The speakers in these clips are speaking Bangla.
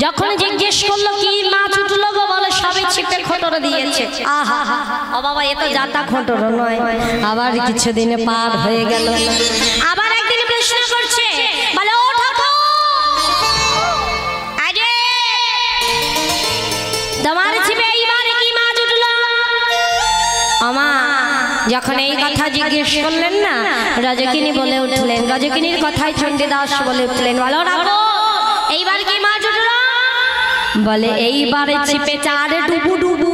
যখন জিজ্ঞেস করলো কি মাছ উঠলো গো, বলে সবে ছিপে খোঁটর দিয়েছে। আহা ও বাবা, এ তো জাতা খোঁটর নয়। আবার কিছুদিন পার হয়ে গেল, আবার একদিন প্রশ্ন করছে, বলে ও ঠাকুর, আরে তোমার ছিপে এইবার কি মাছ উঠলো? আমা যখন এই কথা জিজ্ঞেস করলেন না, রজকিনী বলে উঠলেন, রজকিনীর কথাই চণ্ডীদাস বলে উঠলেন, বলো ঠাকুর এইবার কি মাছ উঠলো? বলে এইবারে ছিপে চার ডুবু ডুবু।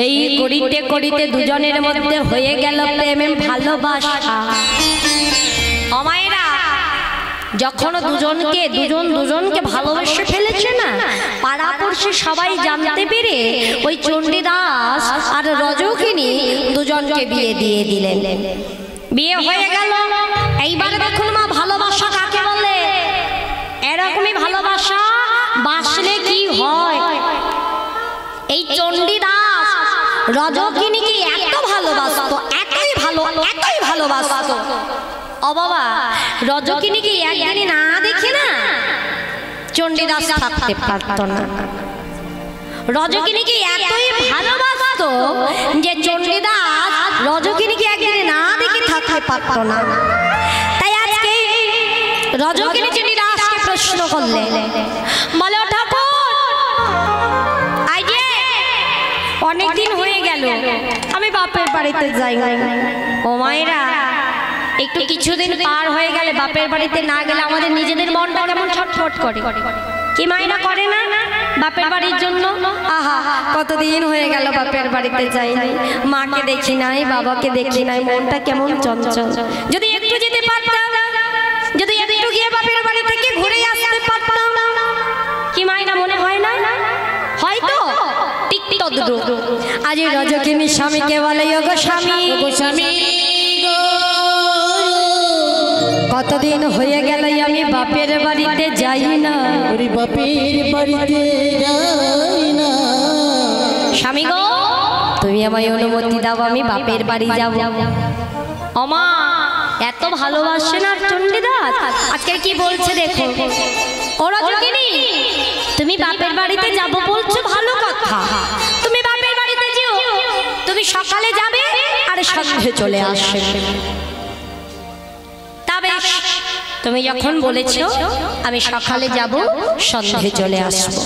এই করিতে করিতে দুজনের মধ্যে হয়ে গেল প্রেমে ভালোবাসা। অমায়েরা যখন দুজনকে ভালোবেসে ফেলেছে না, পাড়াপড়শি সবাই জানতে পেরে ওই চণ্ডীদাস আর রজকিনী দুজনকে বিয়ে দিয়ে দিলেন। বিয়ে হয়ে গেল। এইবার দেখুন মা, ভালোবাসা কাকে বলে? এরকমই ভালোবাসা বাসলে কি হয়। এই চণ্ডীদাস রজকিনীকে এত ভালোবাসতো, এতই ভালোবাসতো। ও বাবা, রজকিনীকে একদিন না দেখে না চণ্ডীদাস থাকতে পারত না। রজকিনীকে এতই ভালোবাসতো যে চণ্ডীদাস রজকিনীকে একদিন না দেখে থাকতে পারত না। তাই আজকে রজকিনী চণ্ডীদাসকে প্রশ্ন করলেন, বলে ঠাকুর আজকে অনেকদিন হয়ে গেল আমি বাপের বাড়িতে যাই। ও মায়েরা, একটু কিছুদিন পার হয়ে গেলে বাপের বাড়িতে না গেলে আমাদের নিজেদের মনটা কেমন ছটফট করে, কি মায়েরা করে না বাপের বাড়ির জন্য? আহা কতদিন হয়ে গেল বাপের বাড়িতে যাই নাই, মাকে দেখি নাই, বাবাকে দেখি নাই, মনটা কেমন চঞ্চল। যদি একটু যেতে পারতাম, যদি একটু গিয়ে বাপের বাড়ি থেকে ঘুরে আসতে পারতাম, কি মায়েরা মনে হয় না? হয়তো ঠিক তদ্রূপ আজ রজকিনী স্বামীকে বলে, ওগো স্বামী, কতদিন হয়ে গেল আমি বাপের বাড়িতে যাই না। বাপের বাড়িতে যাই না। স্বামী গো, তুমি আমায় অনুমতি দাও, আমি বাপের বাড়ি যাব। ওমা এত ভালোবাসে না চণ্ডীদাস। আজকে কি বলছে দেখো, ও রজকিনী তুমি বাপের বাড়িতে যাব বলছো, ভালো কথা, তুমি বাপের বাড়িতে যেও, তুমি সকালে যাবে আর সন্ধ্যে চলে আসবে। তুমি যখন বলেছো আমি সকালে যাব, সন্ধ্যে চলে আসবো।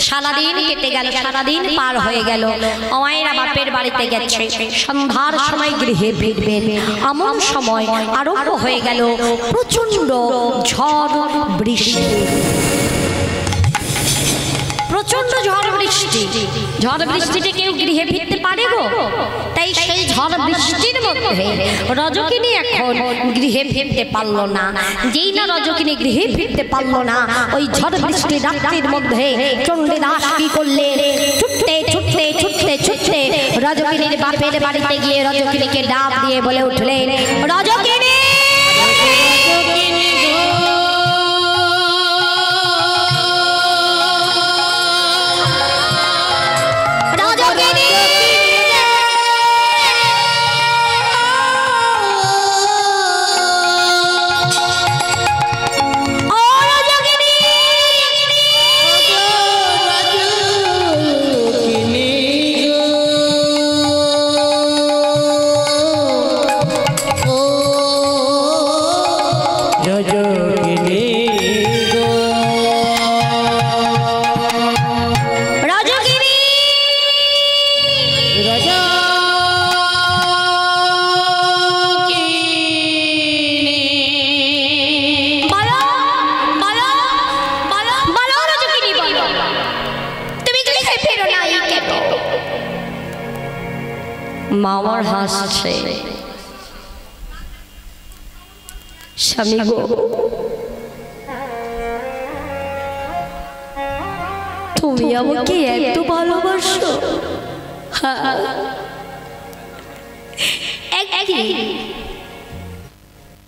সারাদিন কেটে গেল, সারাদিন পার হয়ে গেল। আমায়েরা বাপের বাড়িতে গেছে, সন্ধ্যার সময় গৃহে ফিরবেন। এমন সময় আরম্ভ হয়ে গেল প্রচন্ড ঝড় বৃষ্টি, প্রচন্ড ঝড় বৃষ্টি। ঝড় বৃষ্টিতে কেউ গৃহে ফিরতে পারে গো? তাই সেই ঝড় বৃষ্টির মধ্যে রজকিনী এখন গৃহে ফিরতে পারলো না। যেই না রজকিনী গৃহে ফিরতে পারলো না, ওই ঝড় বৃষ্টি রাত্রির মধ্যে চণ্ডীদাস কি করলেন, ছুটতে ছুটতে ছুটতে ছুটতে রজকিনীর বাপের বাড়িতে গিয়ে রজকিনীকে ডাক দিয়ে বলে উঠলেন, রজকিনী মামার হাসছে, স্বামী গো তুমি আমাকে এত ভালোবাসো?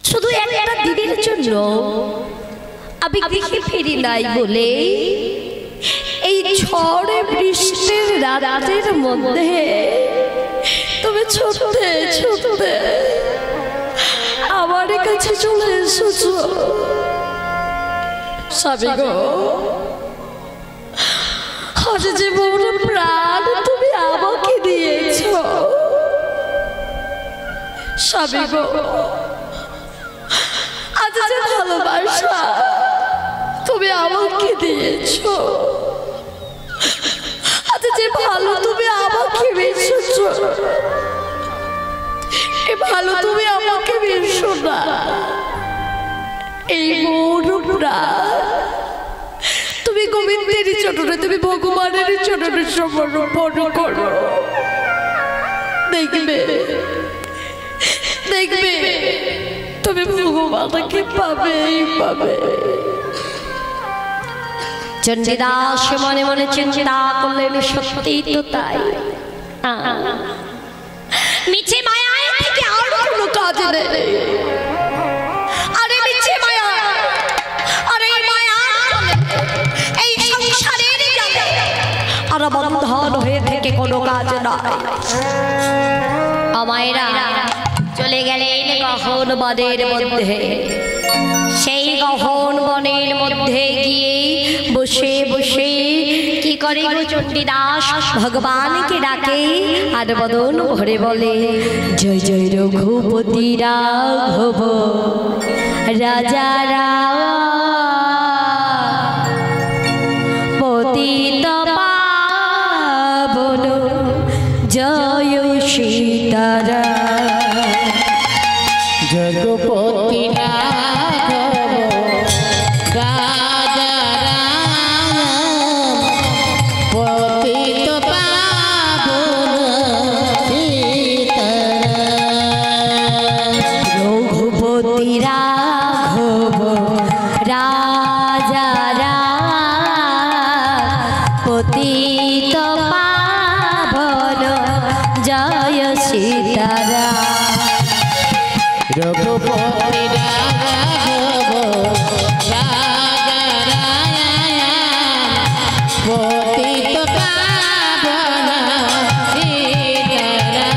শুধু একটা দিনের জন্য আমি গৃহে ফিরি নাই বলে এই ঝড়ে বৃষ্টির রাতের মধ্যে তুমি ছুটতে ছুটতে আমার কাছে চলে এসেছো। স্বামী গো, আজ যে মোর প্রাণ তুমি আমাকে দিয়েছ। স্বামী গো, আজ যে ভালোবাসা তুমি আমাকে দিয়েছ, আজ যে ভালো তুমি আমাকে বেসেছ, এ ভালো তুমি আমাকে বেসো না। এই মোর প্রাণ তুমি গোবিন্দের চরণে, তুমি ভগবানের চরণে সমর্পণ করো। দেখবে দেখবে তুমি ভগবানকে পাবে। চণ্ডীদাস মনে মনে চিন্তা করলেন, সত্যি তো তাই। মিছে মায়া থেকে আর কোনো কাজ নেই। আরে মিছে মায়া, আরে মায়া এই সংসারের জালে আর বন্ধন হয়ে থেকে কোনো কাজ নাই। আমায়রা চলে গেলেন গহন বনের মধ্যে। সেই গহন বনের মধ্যে গিয়ে বসে বসে কি করে গো চণ্ডীদাস ভগবানকে ডাকে আর বদন ভরে বলে, জয় জয় রঘুপতি রাঘব রাজা রাম পতিত পাবন জয় সীতারাম। জগপতি রাঘব রাজা রাম পতিত পাবন সীতারাম। রঘুপতি রাঘব রাজা রাম পতিত পাবন জয় সীতারাম। রঘুপতি রাঘব রাজা রাম পতিত পাবন সীতারাম।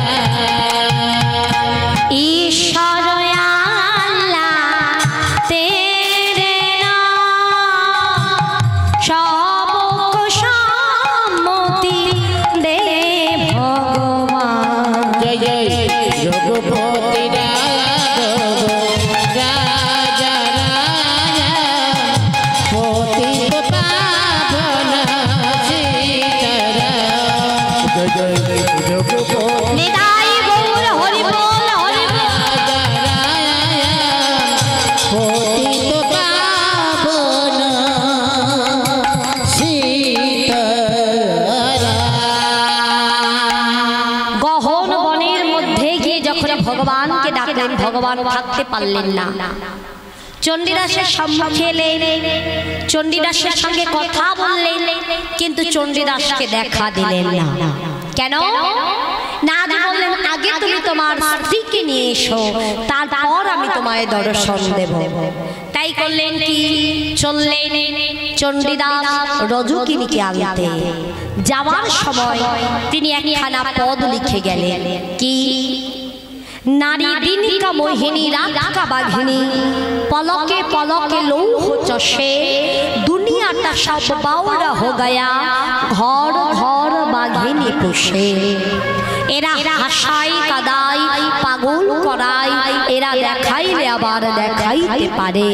ঈশ্বর আল্লাহ তেরে নাম সবক সম্মতি দে ভগবান। জয় জয় রঘুপতি রাঘব রাজা রাম পতিত পাবন সীতারাম। জয় জয় রঘুপতি নিতাই গৌর হরি বল হরি বল। রাজা রাম পতিত পাবন সীতারাম। গহন বনের মধ্যে গিয়ে যখন ভগবানকে ডাকলেন, ভগবান থাকতে পারলেন না। চণ্ডীদাসের সম্মুখে এলেন, চণ্ডীদাসের সঙ্গে কথা বললেন, কিন্তু চণ্ডীদাসকে দেখা দিলেন না। কেন না বললেন, আগে তুমি তোমার স্ত্রীকে নিয়ে এসো, তারপর আমি তোমায় দর্শন দেব। তাই করলেন কি, চললেন চণ্ডীদাস রজকিনীকে আনতে। যাওয়ার সময় তিনি একখানা পদ লিখে গেলেন, কি নারী দিনিকা মোহিনী রাধিকা বাঘিনী পলকে পলকে লৌহ চষে দুনিয়াটা সব বাউরা হো গয়া ঘর ঘর বাঘিনী পুষে। এরা হাসাই কাদাই পাগল করাই, এরা দেখাইলে আবার দেখাইতে পারে।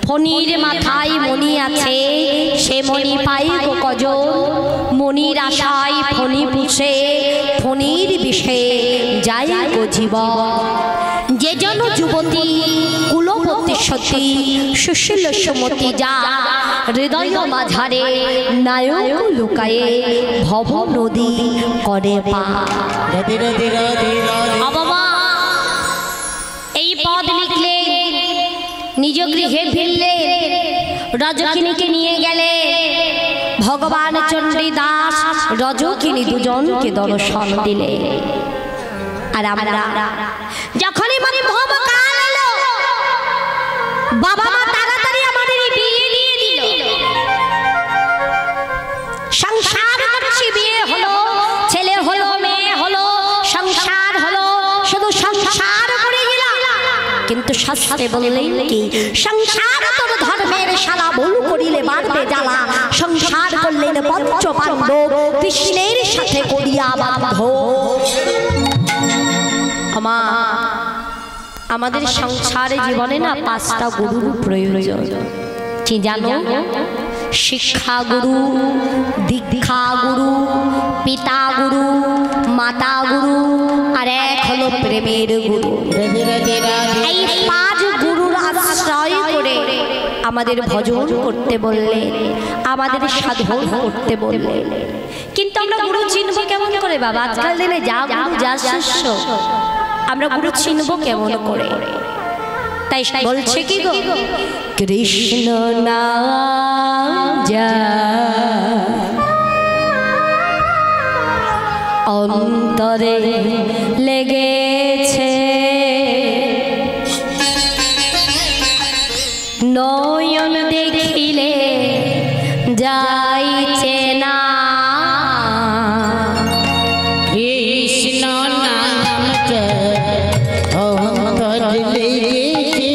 ফণির মাথায় মণি আছে, সে মণি পাই গো কজন। মণির আশায় ফণি পুষে, ফণির বিষে যায় গো জীবন। যে জন যুবতী কুলবতী সতী সুশীল সুমতি যা, হৃদয় মাঝারে নায়ক লুকায়ে ভব নদী করে পা। রাধে রাধে রাধে রাধে। বাবা এই পদ লিখলে, নিজ গৃহে ফিরলে, রজকিনীকে নিয়ে গেলে। ভগবান চণ্ডীদাস রজকিনী দুজনকে দর্শন দিলে। আর আমরা যখনই মানে ভবকাল এলো, বাবা মা তাড়াতাড়ি আমাদের বিয়ে দিয়ে দিল। সংসার করছি, বিয়ে হলো, ছেলে হলো, মেয়ে হলো, সংসার হলো, শুধু সংসার করে গেলাম। কিন্তু শাস্ত্রে বললেন কি সংসার তোর ধর্মের শালা বলু করিলে বাড়বে জ্বালা সংসার করলেন পঞ্চ পাণ্ডব কৃষ্ণের সাথে করিয়া বান্ধব আমাদের সংসারে জীবনে না 5টা গুরুর প্রয়োজন কি জানো শিক্ষা গুরু দীক্ষা গুরু পিতা গুরু মাতা গুরু আর এক হলো প্রেমের গুরু এই 5 গুরুর আশ্রয় করে আমাদের ভজন করতে বললেন আমাদের সাধন করতে বললেন কিন্তু আমরা গুরু চিনব কেমন করে বাবা আজকাল দিনে যা গুরু যা শিষ্য আমরা গুরু চিনব কেমন করে তাই বলছে কি গো কৃষ্ণ নাম যা অন্তরে লেগেছে নয়ন দেখিলে যাইছে না কৃষ্ণ নাম অন্তরে লেগেছে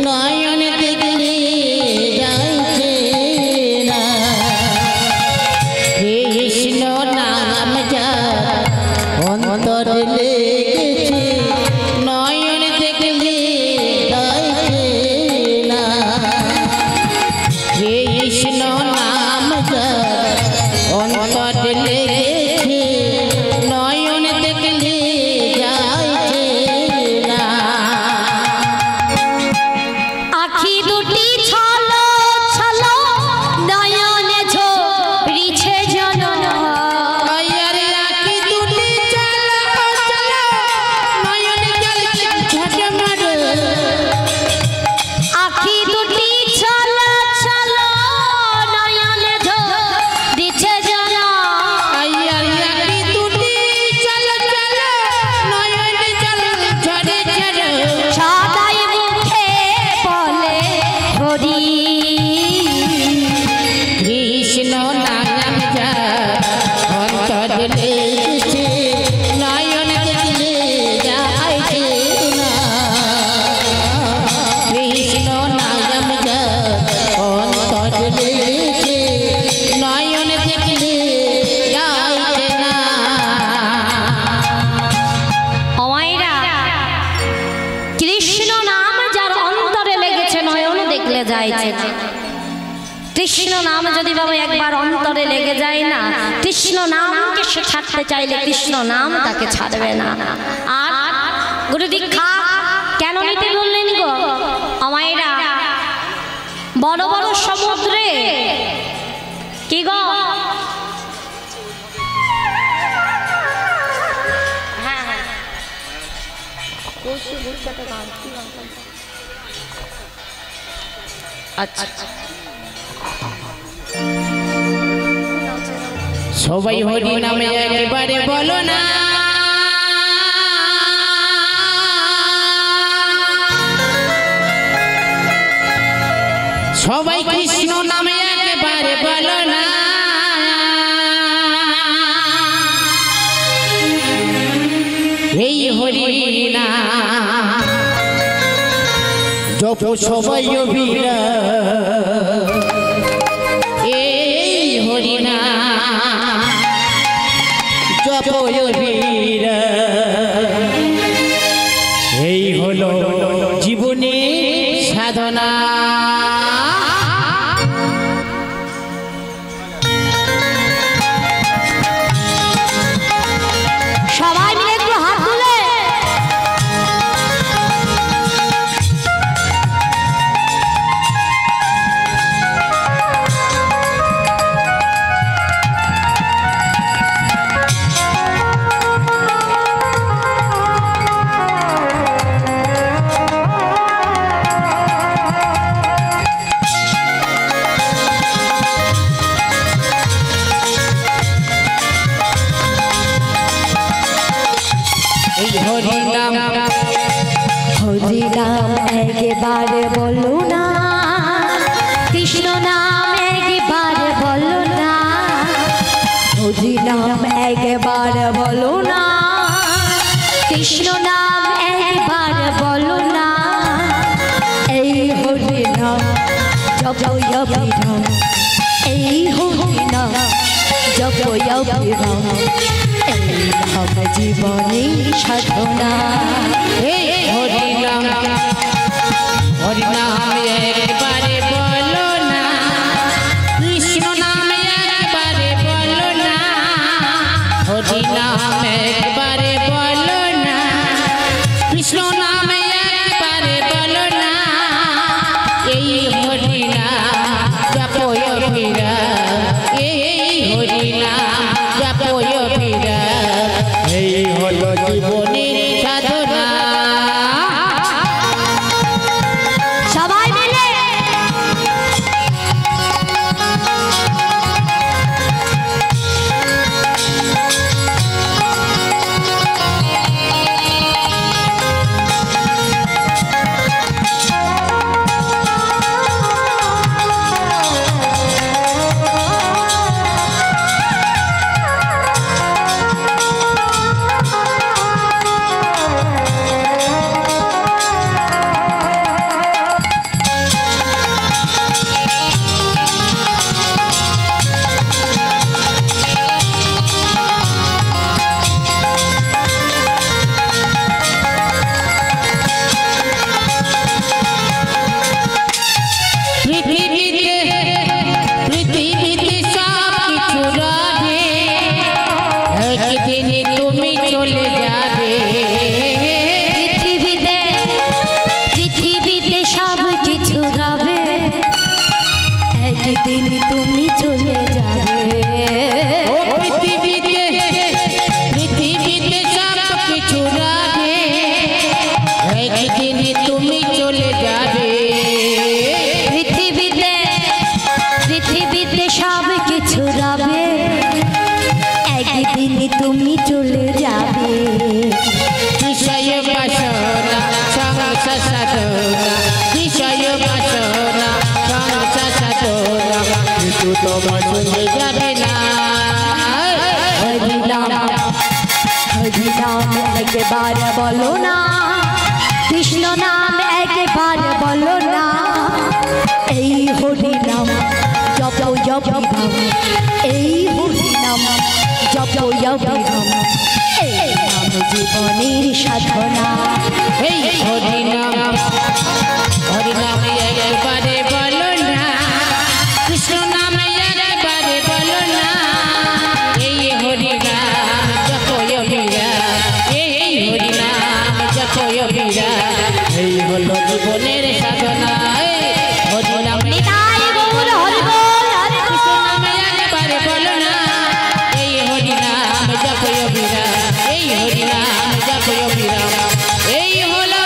নয়ন দেখলে যাইছে না কৃষ্ণ নাম অন্তরে লেগেছে নয়ন দেখলে যাইছে না কৃষ্ণ নাম অন্তরে লেগেছে নয়ন দেখলে যাইছে না আখি দুটি ছলো ছলো নয়নে ঝরিছে জনন আয়ারে আখি দুটি চলো চলো নয়ন জল ঝটমট আখি দুটি ছলো ছলো নয়নে ঝরিছে জনন আয়ারে আখি দুটি চলো চলো নয়ন জল ঝরে ঝরে সদাই মুখে বলে হরি কৃষ্ণ নাম অন্তরে লেগেছে নয়ন দেখলে যাইছে না কৃষ্ণ নাম অন্তরে লেগেছে নয়ন দেখলে যাইছে না অমাইরা কৃষ্ণ নাম যার অন্তরে লেগেছে নয়ন দেখলে যাইছে কৃষ্ণ নাম যদি বাবা একবার অন্তরে লেগে যায় না কৃষ্ণ নামকে সে ছাড়তে চাইলে কৃষ্ণ নাম তাকে ছাড়বে না আর গুরু দীক্ষা কেন নিতে বললেন গো অমাইরা বড় বড় সমুদ্রে কি গো হ্যাঁ হ্যাঁ আচ্ছা সবাই হরি নামে একবারে বলো না সবাই কৃষ্ণ নামে একবারে বলো না এই হরি না জপ সবাই অভিরা এই হরি না জপ অভিরা এই হলো জীবনের সাধনা সবাই মিলে একটু হাত তুলে হরি নাম একবার বলো না কৃষ্ণ নাম একবার বলো না হরি নাম একবার বলো না কৃষ্ণ নাম একবার বলো না জপয় বিরাম এই হরি নাম জপয় বিরাম এই নাম জীবনে সাধনা এই হরি নাম একবারে বলো না কৃষ্ণ নাম একবারে বলো না হরি নাম একবারে বলো না কৃষ্ণ নাম একবারে বলো না এই হরি নাম জপয় বিরাম এই হরি নাম জপয় বিরাম এই হলো জীবনের সাধনা সবাই মিলে পৃথিবীতে সব কিছু রবে একদিন তুমি চলে যাবে পৃথিবীতে সব কিছু রবে একদিন তুমি চলে যাবে ও পৃথিবীতে সব কিছু রবে একদিন তুমি চলে যাবে পৃথিবীতে সব কিছু রবে একদিন তুমি চলে যাবে বিষয় বাসনা সংসার সাধনা বিষয় বাসনা সংসার সাধনা কিন্তু তোমার চলে যাবে না হরি নাম একবার বলো না কৃষ্ণ নাম একবার বলো না এই হরি নাম জপয় বিরাম এই হরি নাম জপয় বিরাম এই নাম জীবনের সাধনা এই হরি নাম একবারে বলো না কৃষ্ণ নাম একবারে বলো না এই হরি নাম জপয় বিরাম এই হরি নাম জপয় বিরাম এই হলো জীবনের সাধনা হরি নাম নিতাই গৌর হরি বল হরি কৃষ্ণ নাম একবারে বলো না এই হরি নাম জপয় বিরাম এই হরি নাম জপয় বিরাম এই হলো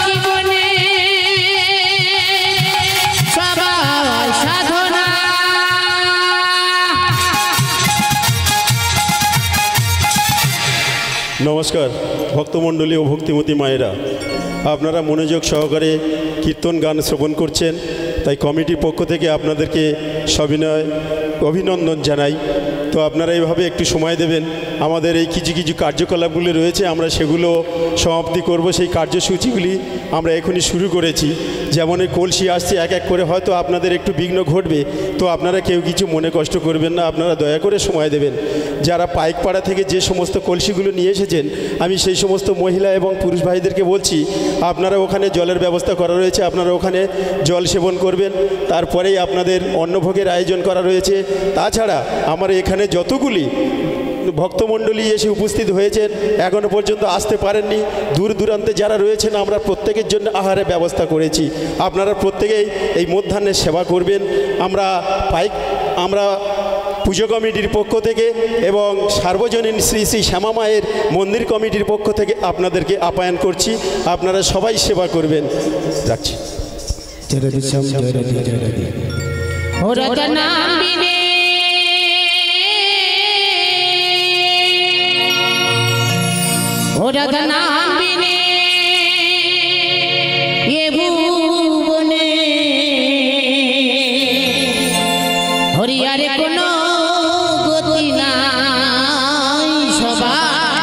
জীবনে সবার সাধনা নমস্কার ভক্তমণ্ডলী ও ভক্তিমতী মায়েরা, আপনারা মনোযোগ সহকারে কীর্তন গান শ্রবণ করছেন, তাই কমিটির পক্ষ থেকে আপনাদেরকে সবিনয় অভিনন্দন জানাই। তো আপনারা এইভাবে একটু সময় দেবেন, আমাদের এই কিছু কিছু কার্যকলাপগুলি রয়েছে, আমরা সেগুলো সমাপ্তি করব। সেই কার্যসূচিগুলি আমরা এখনই শুরু করেছি। যেমন এই কলসি আসছে এক এক করে, হয়তো আপনাদের একটু বিঘ্ন ঘটবে, তো আপনারা কেউ কিছু মনে কষ্ট করবেন না, আপনারা দয়া করে সময় দেবেন। যারা পাইকপাড়া থেকে যে সমস্ত কলসিগুলো নিয়ে এসেছেন, আমি সেই সমস্ত মহিলা এবং পুরুষ ভাইদেরকে বলছি, আপনারা ওখানে জলের ব্যবস্থা করা রয়েছে, আপনারা ওখানে জল সেবন করবেন। তারপরেই আপনাদের অন্নভোগের আয়োজন করা রয়েছে। তাছাড়া আমার এখানে যতগুলি ভক্তমণ্ডলী এসে উপস্থিত হয়েছেন, এখনও পর্যন্ত আসতে পারেননি, দূর দূরান্তে যারা রয়েছেন, আমরা প্রত্যেকের জন্য আহারের ব্যবস্থা করেছি। আপনারা প্রত্যেকেই এই মধ্যাহ্নের সেবা করবেন। আমরা পুজো কমিটির পক্ষ থেকে এবং সার্বজনীন শ্রী শ্রী শ্যামা মায়ের মন্দির কমিটির পক্ষ থেকে আপনাদেরকে আপ্যায়ন করছি, আপনারা সবাই সেবা করবেন। রাখছি। হরিয়ারে কোনো গতি নাই সবাই,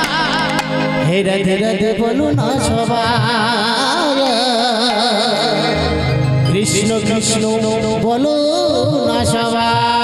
হে রাধে রাধে বলো না সবাই। কৃষ্ণ কৃষ্ণ কৃষ্ণ বলো না সবাই।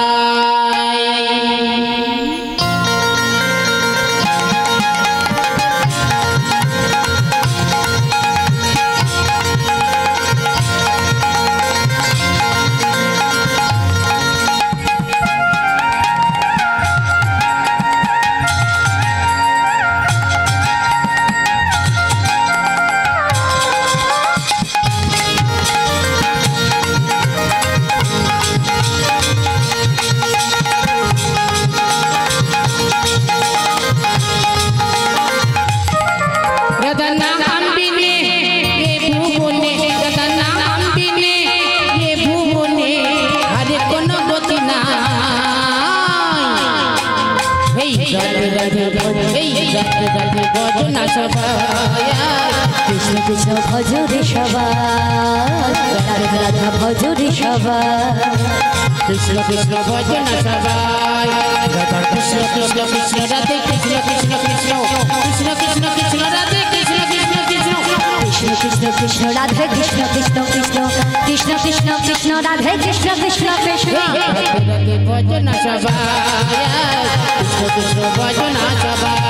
কৃষ্ণ কৃষ্ণ ভজরে সবাই, রাধা রাধা ভজরে সবাই, কৃষ্ণ কৃষ্ণ ভজন সবাই, রাধা কৃষ্ণ কৃষ্ণ কৃষ্ণ রাধে কৃষ্ণ কৃষ্ণ কৃষ্ণ কৃষ্ণ কৃষ্ণ কৃষ্ণ রাধে কৃষ্ণ কৃষ্ণ কৃষ্ণ কৃষ্ণ কৃষ্ণ কৃষ্ণ রাধে কৃষ্ণ কৃষ্ণ কৃষ্ণ কৃষ্ণ কৃষ্ণ কৃষ্ণ রাধে কৃষ্ণ কৃষ্ণ কৃষ্ণ। রাধে ভজন সবাই, কৃষ্ণ কৃষ্ণ ভজন সবাই।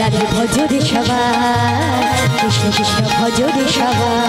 রাধে ভজরে সবাই, কৃষ্ণ কৃষ্ণ ভজরে সবাই।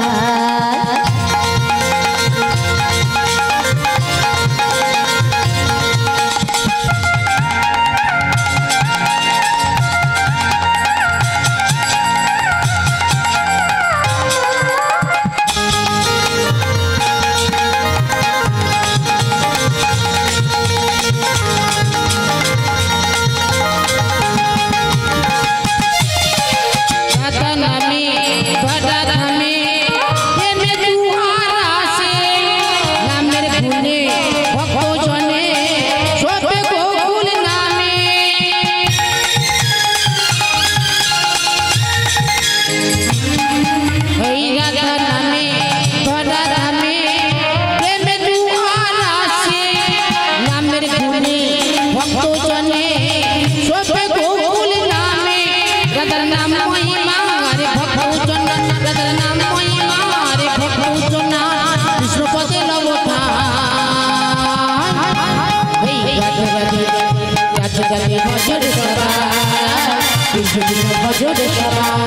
ভজরে সবাই,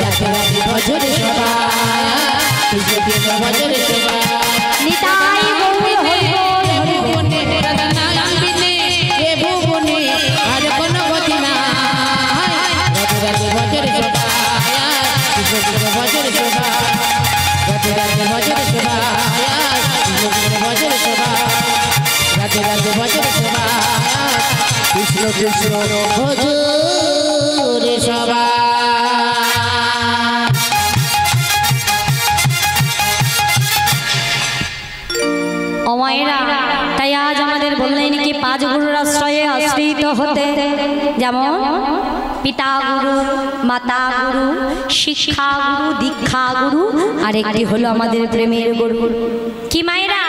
রাধে রাধে ভজরে সবাই, কৃষ্ণ কৃষ্ণ ভজরে সবাই। নিতাই গৌর হরি বল হরি বল। রাধা নাম বিনে এ ভুবনে আর কোনো গতি নাই। রাধে রাধে ভজরে সবাই, কৃষ্ণ কৃষ্ণ ভজরে সবাই, রাধে রাধে ভজরে সবাই, কৃষ্ণ কৃষ্ণ ভজরে সবাই, রাধে রাধে ভজরে সবাই, কৃষ্ণ কৃষ্ণ ভজরে সবাই। অমায়েরা, তাই আজ আমাদের বললেন কি 5 গুরুর আশ্রয়ে আশ্রিত হতে, যেমন পিতা গুরু, মাতা গুরু, শিক্ষা গুরু, দীক্ষা গুরু, আর একটি হলো আমাদের প্রেমের গুরু। কি মায়েরা,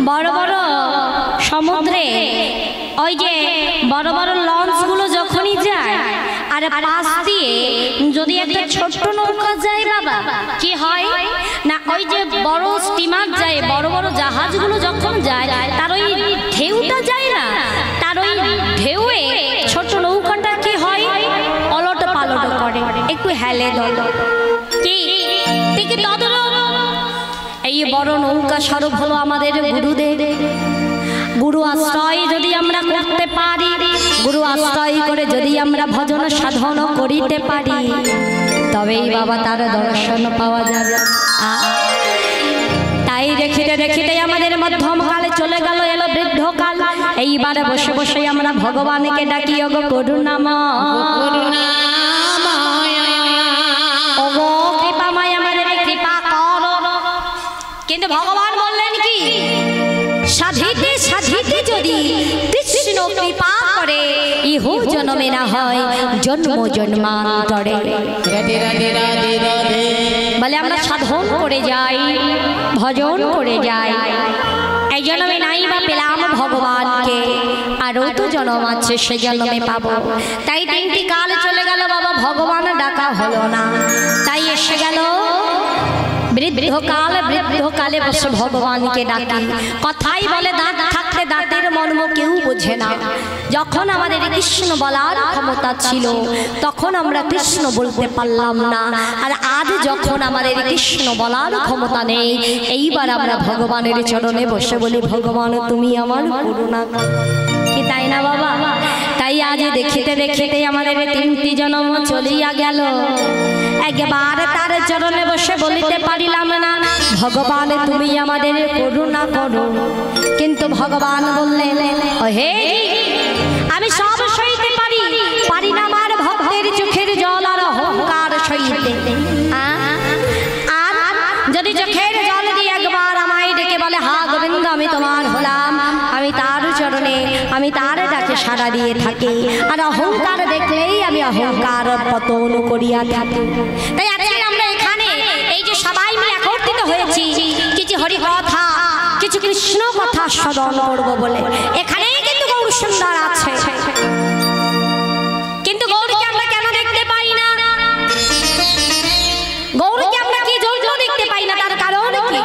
বড় বড় সমুদ্রে ওই ওই যে বড় বড় লঞ্চগুলো যখনই যায় আর পাশ দিয়ে যদি একটা ছোট্ট নৌকা যায় বাবা কি হয় না, ওই যে বড় স্টিমার যায়, বড় বড় জাহাজগুলো যখন যায় তার ওই ঢেউটা যায় না, তার ওই ঢেউয়ে ছোট্ট নৌকাটা কি হয় অলট পালট করে, একটু হেলে দল কি ঠিক তদর। এই বড় নৌকা স্বরূপ হলো আমাদের গুরুদেব। গুরু আশ্রয় যদি আমরা করতে পারি, গুরু আশ্রয় করে যদি আমরা ভজন সাধন করিতে পারি, তবেই বাবা তার দর্শন পাওয়া যাবে। তাই দেখিতে দেখিতে আমাদের মধ্যমকালে চলে গেল, এলো বৃদ্ধকাল। এইবারে বসে বসে আমরা ভগবানকে ডাকি, ওগো করুণাময়, ওগো কৃপাময়, আমাদের কৃপা করো। কিন্তু ভগবান বললেন কি, সাধিতে সাধিতে যদি কৃষ্ণ কৃপা করে, ইহ জন্মে না হয় জন্ম জন্মান্তরে। বলে আমরা সাধন করে যাই, ভজন করে যাই, এই জন্মে নাই বা পেলাম ভগবানকে, আরও তো জন্ম আছে সে জন্মে পাবো। তাই 3টি কাল চলে গেল বাবা, ভগবান ডাকা হলো না। তাই এসে গেল বৃদ্ধকাল। বৃদ্ধকালে বসে ভগবানকে ডাকি। কথাই বলে দাঁত থাকতে দাঁতের মর্ম কেউ বোঝে না। যখন আমাদের কৃষ্ণ বলার ক্ষমতা ছিল তখন আমরা কৃষ্ণ বলতে পারলাম না, আর আজ যখন আমাদের কৃষ্ণ বলার ক্ষমতা নেই, এইবার আমরা ভগবানের চরণে বসে বলি, ভগবান তুমি আমার করুণা কি, তাই না বাবা? তাই আজ দেখিতে দেখিতে আমাদের 3টি জন্ম চলিয়া গেল, একবার তার চরণে বসে বলিতে পারিলাম না, ভগবান তুমি আমাদের করুণা করো। কিন্তু ভগবান বললেন, হে আমি সব সইতে পারি, পারি না আমার ভক্তের চোখের জল আর অহংকার সইতে। আর যদি চোখের জল দিয়ে একবার আমায় ডেকে বলে, হা গোবিন্দ আমি তোমার হলাম, আমি তার চরণে, আমি তার ডাকে সাড়া দিয়ে থাকি। আর অহংকার দেখলেই আমি অহংকার পতন করিয়া থাকি। তাই আজকে আমরা এখানে এই যে সবাই মিলে একত্রিত হয়েছি, কিছু হরি কথা, কিছু কৃষ্ণ কথা স্মরণ করব বলে। এখানেই কিন্তু গৌর সুন্দর আছে, কিন্তু গৌরকে আমরা কেন দেখতে পাই না? গৌরকে আমরা কি জন্য দেখতে পাই না? তার কারণ কি?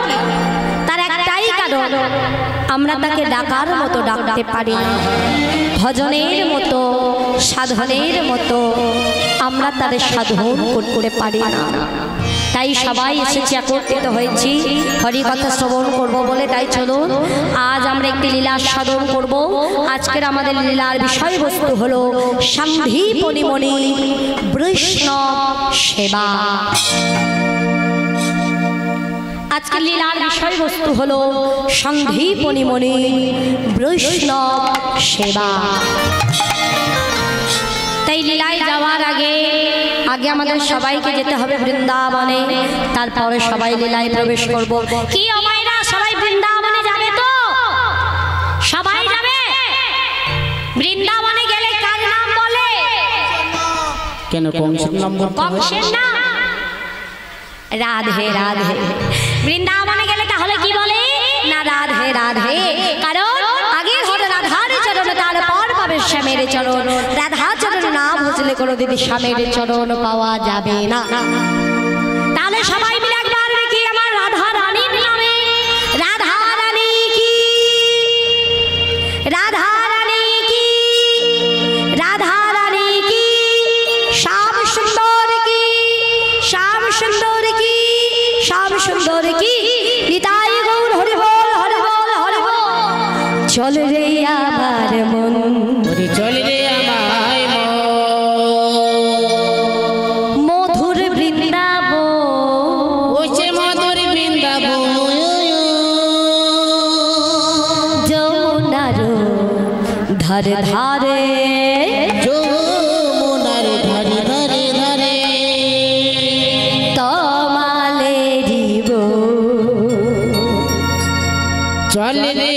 তার একটাই কারণ, আমরা তাকে ডাকার মতো ডাকতে পারি না, ভজনের মতো সাধনের মতো আমরা তাদের সাধন করতে পারি না। তাই সবাই এসেছি, একত্রিত হয়েছি হরি কথা শ্রবণ করব বলে। তাই চলুন আজ আমরা একটি লীলা সাধন করব। আজকের আমাদের লীলার বিষয়বস্তু হলো সন্ধিপনিমণি বৈষ্ণব সেবা। আজকের লীলার বিষয়বস্তু হলো সন্ধিপনিমণি বৈষ্ণব সেবা। তাই লীলায় যাওয়ার আগে আমাদের সবাইকে যেতে হবে বৃন্দাবনে, তারপরে সবাই লীলায় প্রবেশ করব। কি আমায়রা সবাই বৃন্দাবনে যাবে তো? সবাই যাবে? বৃন্দাবনে গেলে কার নাম বলে? কেন কংসের নাম বলতে হবে? কংসের না, রাধে রাধে। বৃন্দাবনে গেলে তাহলে কি বলে না? রাধে রাধে। কারণ আগে হলো রাধার চরণ, তারপর পাবে শ্যামের চরণ। রাধা চরণ না বুঝলে কোনোদিন শ্যামের চরণ পাওয়া যাবে না। তাহলে সবাই মিলে একবার দেখি আমার রাধা রানীর নামে। রাধা রানী কি, রাধা রানী কি, রাধা রানী কি, শ্যাম সুন্দর কি, শ্যাম সুন্দর কি, শ্যাম সুন্দর কি, নিতাই গৌর হরি বল, হরি বল, হরি বল। চল রে আমার মন, চল রে আমার মন, মধুর বৃন্দাবন, ওছে মধুর বৃন্দাবন, যমুনার ধারে ধারে, যমুনার ধারে ধারে ধারে, তমালে জীব। চল রে